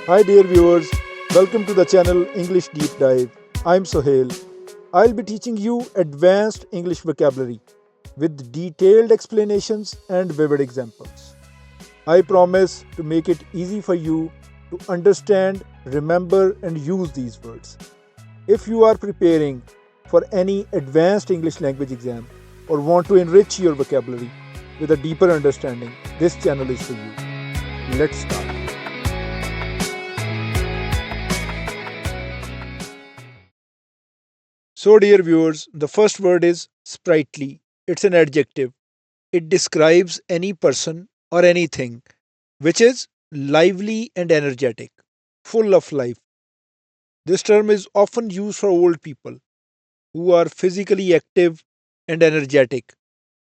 Hi, dear viewers. Welcome to the channel English Deep Dive. I'm Sohail. I'll be teaching you advanced English vocabulary with detailed explanations and vivid examples. I promise to make it easy for you to understand, remember, and use these words. If you are preparing for any advanced English language exam or want to enrich your vocabulary with a deeper understanding, this channel is for you. Let's start. So, dear viewers, the first word is sprightly. It's an adjective. It describes any person or anything which is lively and energetic, full of life. This term is often used for old people who are physically active and energetic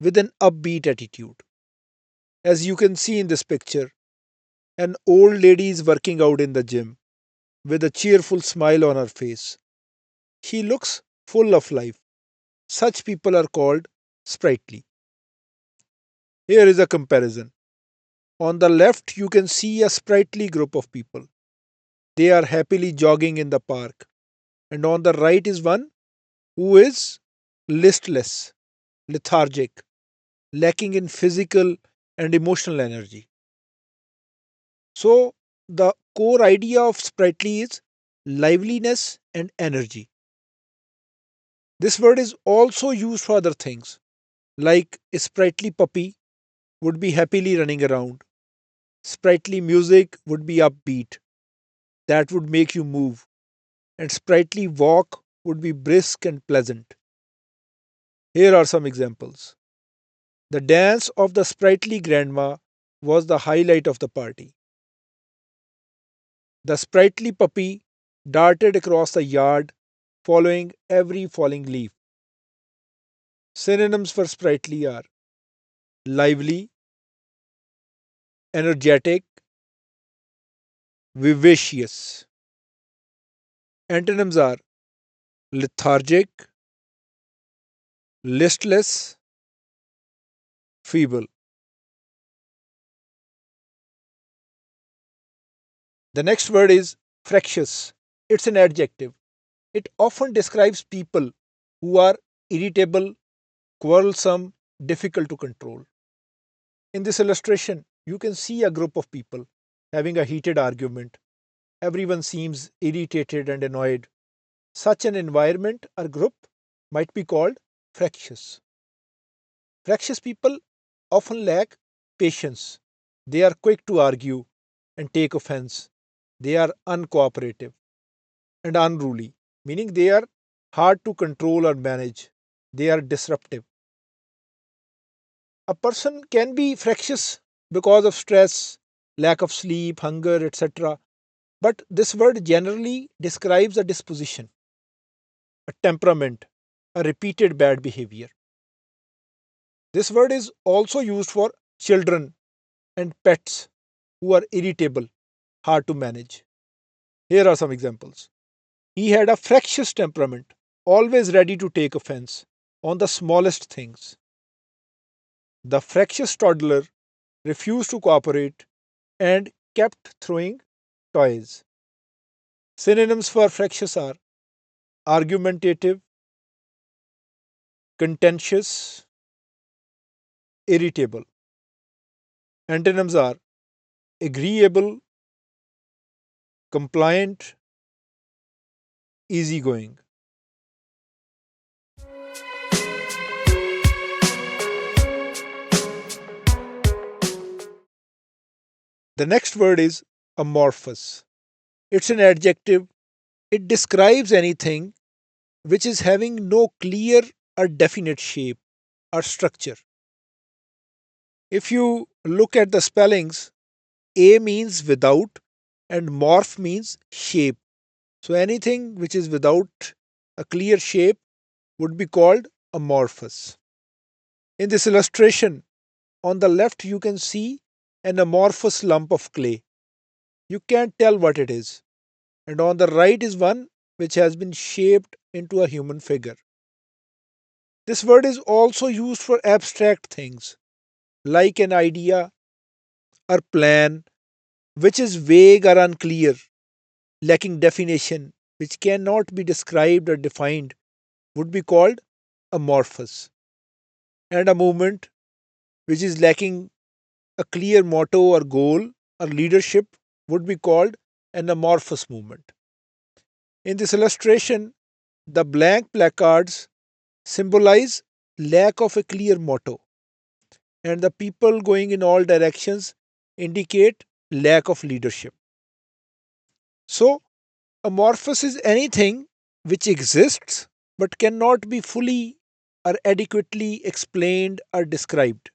with an upbeat attitude. As you can see in this picture, an old lady is working out in the gym with a cheerful smile on her face. She looks full of life. Such people are called sprightly. Here is a comparison. On the left, you can see a sprightly group of people. They are happily jogging in the park. And on the right is one who is listless, lethargic, lacking in physical and emotional energy. So, the core idea of sprightly is liveliness and energy. This word is also used for other things, like a sprightly puppy would be happily running around. Sprightly music would be upbeat, that would make you move, and sprightly walk would be brisk and pleasant. Here are some examples. The dance of the sprightly grandma was the highlight of the party. The sprightly puppy darted across the yard, following every falling leaf. Synonyms for sprightly are lively, energetic, vivacious. Antonyms are lethargic, listless, feeble. The next word is fractious. It's an adjective. It often describes people who are irritable, quarrelsome, difficult to control. In this illustration, you can see a group of people having a heated argument. Everyone seems irritated and annoyed. Such an environment or group might be called fractious. Fractious people often lack patience. They are quick to argue and take offense. They are uncooperative and unruly, meaning they are hard to control or manage. They are disruptive. A person can be fractious because of stress, lack of sleep, hunger, etc. But this word generally describes a disposition, a temperament, a repeated bad behavior. This word is also used for children and pets who are irritable, hard to manage. Here are some examples. He had a fractious temperament, always ready to take offense on the smallest things. The fractious toddler refused to cooperate and kept throwing toys. Synonyms for fractious are argumentative, contentious, irritable. Antonyms are agreeable, compliant, easygoing. The next word is amorphous. It's an adjective. It describes anything which is having no clear or definite shape or structure. If you look at the spellings, A means without and morph means shape. So anything which is without a clear shape would be called amorphous. In this illustration, on the left you can see an amorphous lump of clay. You can't tell what it is. And on the right is one which has been shaped into a human figure. This word is also used for abstract things like an idea or plan which is vague or unclear, lacking definition, which cannot be described or defined, would be called amorphous. And a movement which is lacking a clear motto or goal or leadership would be called an amorphous movement. In this illustration, the blank placards symbolize lack of a clear motto, and the people going in all directions indicate lack of leadership. So, amorphous is anything which exists but cannot be fully or adequately explained or described.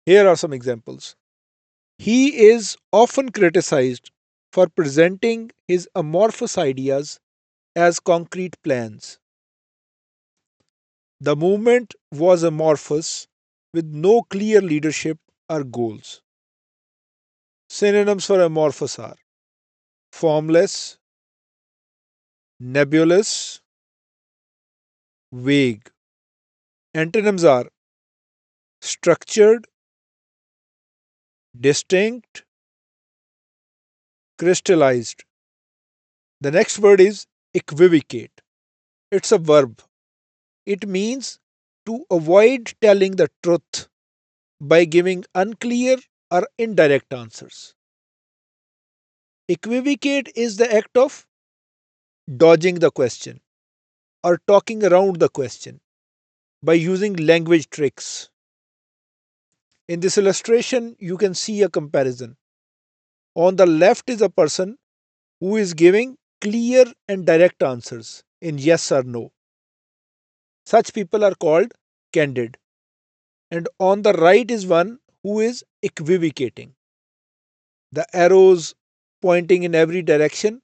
Here are some examples. He is often criticized for presenting his amorphous ideas as concrete plans. The movement was amorphous with no clear leadership or goals. Synonyms for amorphous are formless, nebulous, vague. Antonyms are structured, distinct, crystallized. The next word is equivocate. It's a verb. It means to avoid telling the truth by giving unclear or indirect answers. Equivocate is the act of dodging the question or talking around the question by using language tricks. In this illustration, you can see a comparison. On the left is a person who is giving clear and direct answers in yes or no. Such people are called candid. And on the right is one who is equivocating. The arrows pointing in every direction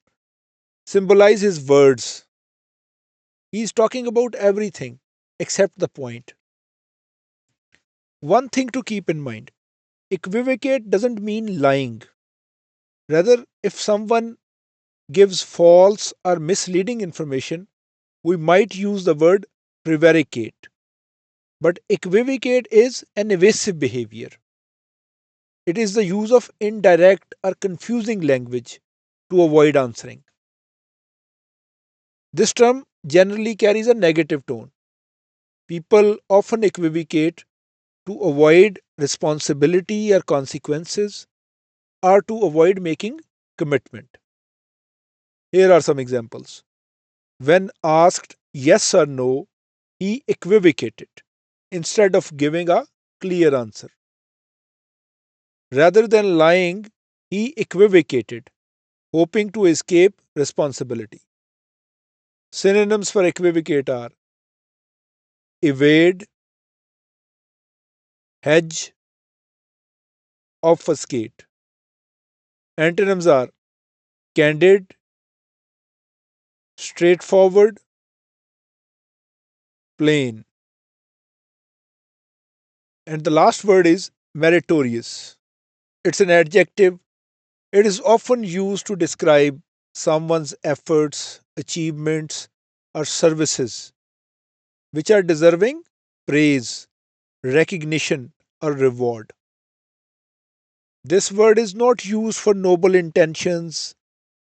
symbolize his words. He is talking about everything except the point. One thing to keep in mind, equivocate doesn't mean lying. Rather, if someone gives false or misleading information, we might use the word prevaricate. But equivocate is an evasive behavior. It is the use of indirect or confusing language to avoid answering. This term generally carries a negative tone. People often equivocate to avoid responsibility or consequences or to avoid making commitment. Here are some examples. When asked yes or no, he equivocated instead of giving a clear answer. Rather than lying, he equivocated, hoping to escape responsibility. Synonyms for equivocate are evade, hedge, obfuscate. Antonyms are candid, straightforward, plain. And the last word is meritorious. It's an adjective. It is often used to describe someone's efforts, achievements, or services which are deserving praise, recognition, or reward. This word is not used for noble intentions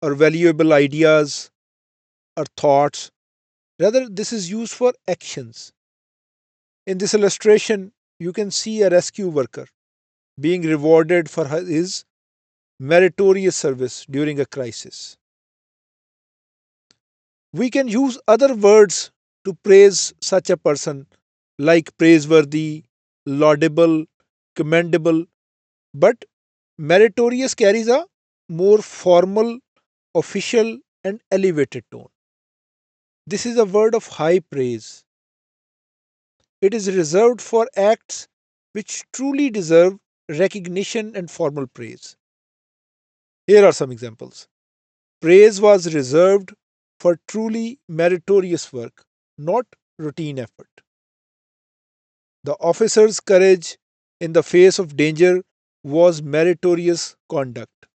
or valuable ideas or thoughts. Rather, this is used for actions. In this illustration, you can see a rescue worker being rewarded for his meritorious service during a crisis. We can use other words to praise such a person, like praiseworthy, laudable, commendable, but meritorious carries a more formal, official, and elevated tone. This is a word of high praise. It is reserved for acts which truly deserve recognition and formal praise. Here are some examples. Praise was reserved for truly meritorious work, not routine effort. The officer's courage in the face of danger was meritorious conduct.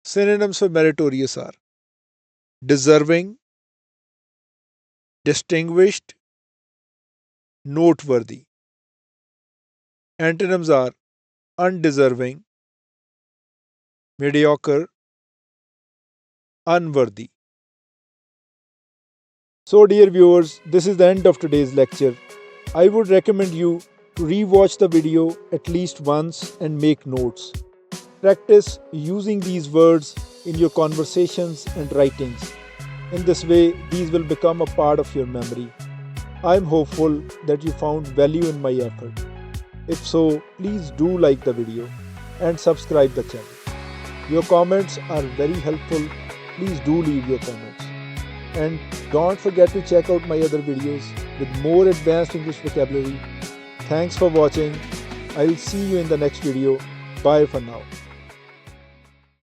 Synonyms for meritorious are deserving, distinguished, noteworthy. Antonyms are undeserving, mediocre, unworthy. So, dear viewers, this is the end of today's lecture. I would recommend you to re-watch the video at least once and make notes. Practice using these words in your conversations and writings. In this way, these will become a part of your memory. I am hopeful that you found value in my effort. If so, please do like the video and subscribe the channel. Your comments are very helpful. Please do leave your comments. And don't forget to check out my other videos with more advanced English vocabulary. Thanks for watching. I will see you in the next video. Bye for now.